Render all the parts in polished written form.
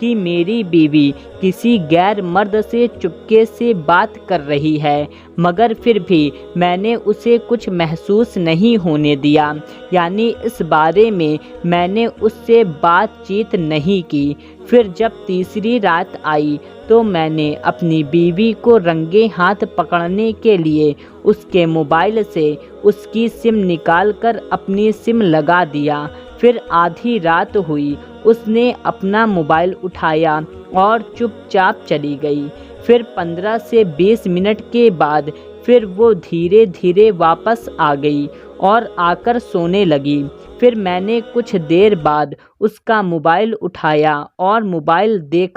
کہ میری بیوی کسی غیر مرد سے چپکے سے بات کر رہی ہے، مگر پھر بھی میں نے اسے کچھ محسوس نہیں ہونے دیا، یعنی اس بارے میں میں نے اس سے بات چیت نہیں کی۔ پھر جب تیسری رات آئی تو میں نے اپنی بیوی کو رنگے ہاتھ پکڑنے کے لیے اس کے موبائل سے اس کی سم نکال کر اپنی سم لگا دیا۔ پھر آدھی رات ہوئی، اس نے اپنا موبائل اٹھایا اور چپ چاپ چلی گئی۔ پھر 15 سے 20 منٹ کے بعد پھر وہ دھیرے دھیرے واپس آ گئی اور آ کر سونے لگی۔ پھر میں نے کچھ دیر بعد اس کا موبائل اٹھایا اور موبائل دیکھ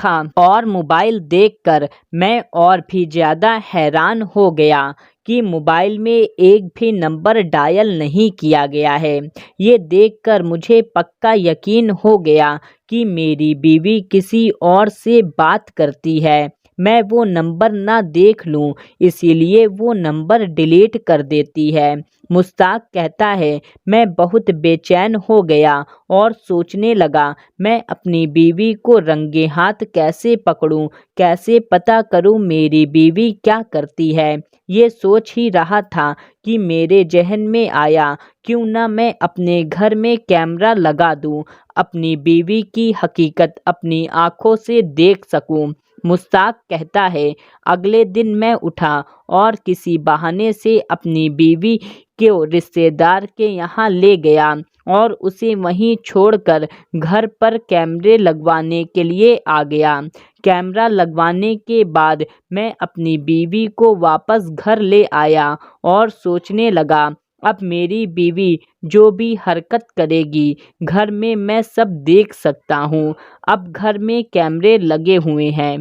کر میں اور بھی زیادہ حیران ہو گیا کہ موبائل میں ایک بھی نمبر ڈائل نہیں کیا گیا ہے۔ یہ دیکھ کر مجھے پکا یقین ہو گیا کہ میری بیوی کسی اور سے بات کرتی ہے۔ میں وہ نمبر نہ دیکھ لوں اسی لیے وہ نمبر ڈیلیٹ کر دیتی ہے۔ مشتاق کہتا ہے، میں بہت بے چین ہو گیا اور سوچنے لگا میں اپنی بیوی کو رنگے ہاتھ کیسے پکڑوں، کیسے پتہ کروں میری بیوی کیا کرتی ہے۔ یہ سوچ ہی رہا تھا کہ میرے ذہن میں آیا کیوں نہ میں اپنے گھر میں کیمرہ لگا دوں، اپنی بیوی کی حقیقت اپنی آنکھوں سے دیکھ سکوں۔ مشتاق کہتا ہے، اگلے دن میں اٹھا اور کسی بہانے سے اپنی بیوی کو رشتے دار کے یہاں لے گیا اور اسے وہیں چھوڑ کر گھر پر کیمرے لگوانے کے لیے آ گیا۔ کیمرہ لگوانے کے بعد میں اپنی بیوی کو واپس گھر لے آیا اور سوچنے لگا اب میری بیوی جو بھی حرکت کرے گی گھر میں سب دیکھ سکتا ہوں۔ اب گھر میں کیمرے لگے ہوئے ہیں،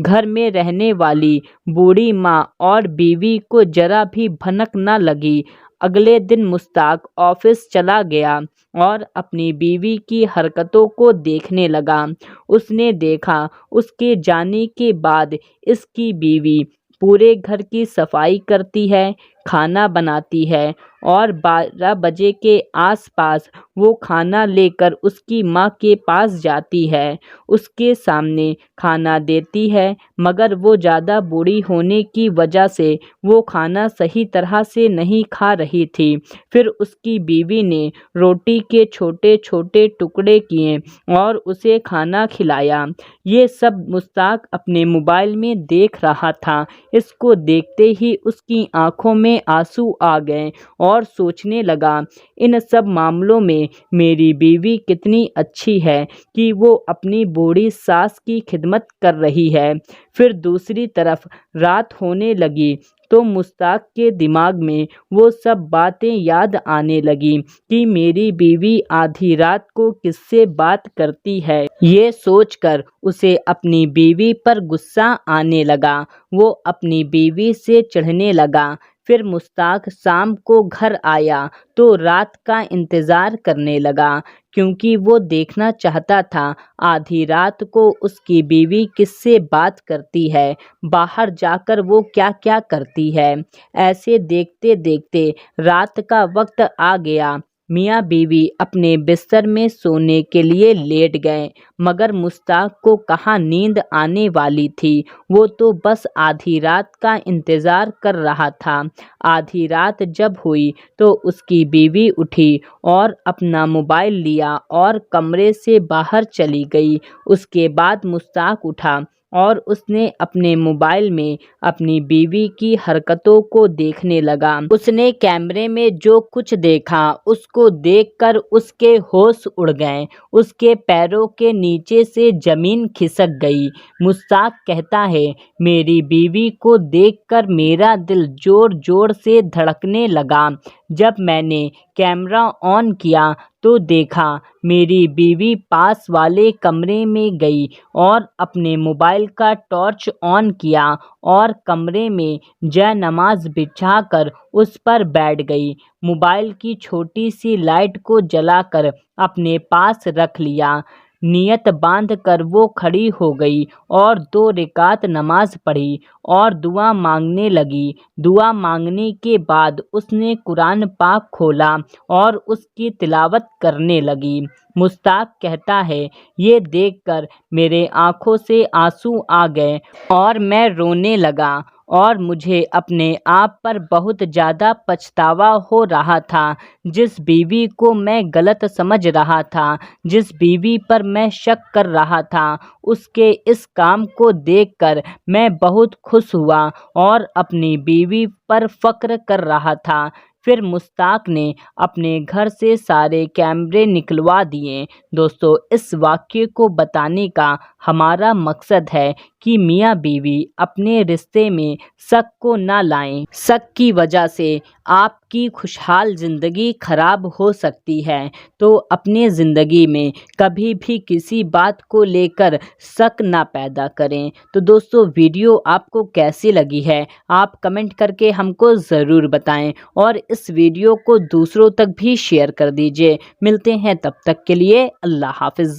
گھر میں رہنے والی بوڑھی ماں اور بیوی کو ذرا بھی بھنک نہ لگی۔ اگلے دن مشتاق آفس چلا گیا اور اپنی بیوی کی حرکتوں کو دیکھنے لگا۔ اس نے دیکھا اس کے جانے کے بعد اس کی بیوی پورے گھر کی صفائی کرتی ہے، کھانا بناتی ہے اور 12 بجے کے آس پاس وہ کھانا لے کر اس کی ماں کے پاس جاتی ہے، اس کے سامنے کھانا دیتی ہے، مگر وہ زیادہ بوڑھی ہونے کی وجہ سے وہ کھانا صحیح طرح سے نہیں کھا رہی تھی۔ پھر اس کی بیوی نے روٹی کے چھوٹے چھوٹے ٹکڑے کیے اور اسے کھانا کھلایا۔ یہ سب مشتاق اپنے موبائل میں دیکھ رہا تھا۔ اس کو دیکھتے ہی اس کی آنکھوں میں آنسو آ گئے اور سوچنے لگا ان سب معاملوں میں میری بیوی کتنی اچھی ہے کہ وہ اپنی بوڑھی ساس کی خدمت کر رہی ہے۔ پھر دوسری طرف رات ہونے لگی تو مشتاق کے دماغ میں وہ سب باتیں یاد آنے لگیں کہ میری بیوی آدھی رات کو کس سے بات کرتی ہے۔ یہ سوچ کر اسے اپنی بیوی پر غصہ آنے لگا، وہ اپنی بیوی سے چڑھنے لگا۔ پھر مشتاق شام کو گھر آیا تو رات کا انتظار کرنے لگا کیونکہ وہ دیکھنا چاہتا تھا آدھی رات کو اس کی بیوی کس سے بات کرتی ہے، باہر جا کر وہ کیا کیا کرتی ہے۔ ایسے دیکھتے دیکھتے رات کا وقت آ گیا۔ میاں بیوی اپنے بستر میں سونے کے لیے لیٹ گئے، مگر مشتاق کو کہاں نیند آنے والی تھی، وہ تو بس آدھی رات کا انتظار کر رہا تھا۔ آدھی رات جب ہوئی تو اس کی بیوی اٹھی اور اپنا موبائل لیا اور کمرے سے باہر چلی گئی۔ اس کے بعد مشتاق اٹھا اور اس نے اپنے موبائل میں اپنی بیوی کی حرکتوں کو دیکھنے لگا۔ اس نے کیمرے میں جو کچھ دیکھا اس کو دیکھ کر اس کے ہوش اڑ گئے، اس کے پیروں کے نیچے سے زمین کھسک گئی۔ مشتاق کہتا ہے، میری بیوی کو دیکھ کر میرا دل زور زور سے دھڑکنے لگا۔ جب میں نے کیمرہ آن کیا تو دیکھا میری بیوی پاس والے کمرے میں گئی اور اپنے موبائل کا ٹارچ آن کیا اور کمرے میں جے نماز بچھا کر اس پر بیٹھ گئی۔ موبائل کی چھوٹی سی لائٹ کو جلا کر اپنے پاس رکھ لیا۔ نیت باندھ کر وہ کھڑی ہو گئی اور 2 رکعت نماز پڑھی اور دعا مانگنے لگی۔ دعا مانگنے کے بعد اس نے قرآن پاک کھولا اور اس کی تلاوت کرنے لگی۔ مشتاق کہتا ہے، یہ دیکھ کر میرے آنکھوں سے آنسو آ گئے اور میں رونے لگا اور مجھے اپنے آپ پر بہت زیادہ پچھتاوا ہو رہا تھا۔ جس بیوی کو میں غلط سمجھ رہا تھا، جس بیوی پر میں شک کر رہا تھا، اس کے اس کام کو دیکھ کر میں بہت خوش ہوا اور اپنی بیوی پر فخر کر رہا تھا۔ پھر مشتاق نے اپنے گھر سے سارے کیمرے نکلوا دیے۔ دوستو، اس واقعے کو بتانے کا ہمارا مقصد ہے کہ میاں بیوی اپنے رشتے میں شک کو نہ لائیں۔ شک کی وجہ سے آپ کی خوشحال زندگی خراب ہو سکتی ہے، تو اپنے زندگی میں کبھی بھی کسی بات کو لے کر شک نہ پیدا کریں۔ تو دوستو، ویڈیو آپ کو کیسی لگی ہے آپ کمنٹ کر کے ہم کو ضرور بتائیں اور اس ویڈیو کو دوسروں تک بھی شیئر کر دیجیے۔ ملتے ہیں تب تک کے لیے، اللہ حافظ۔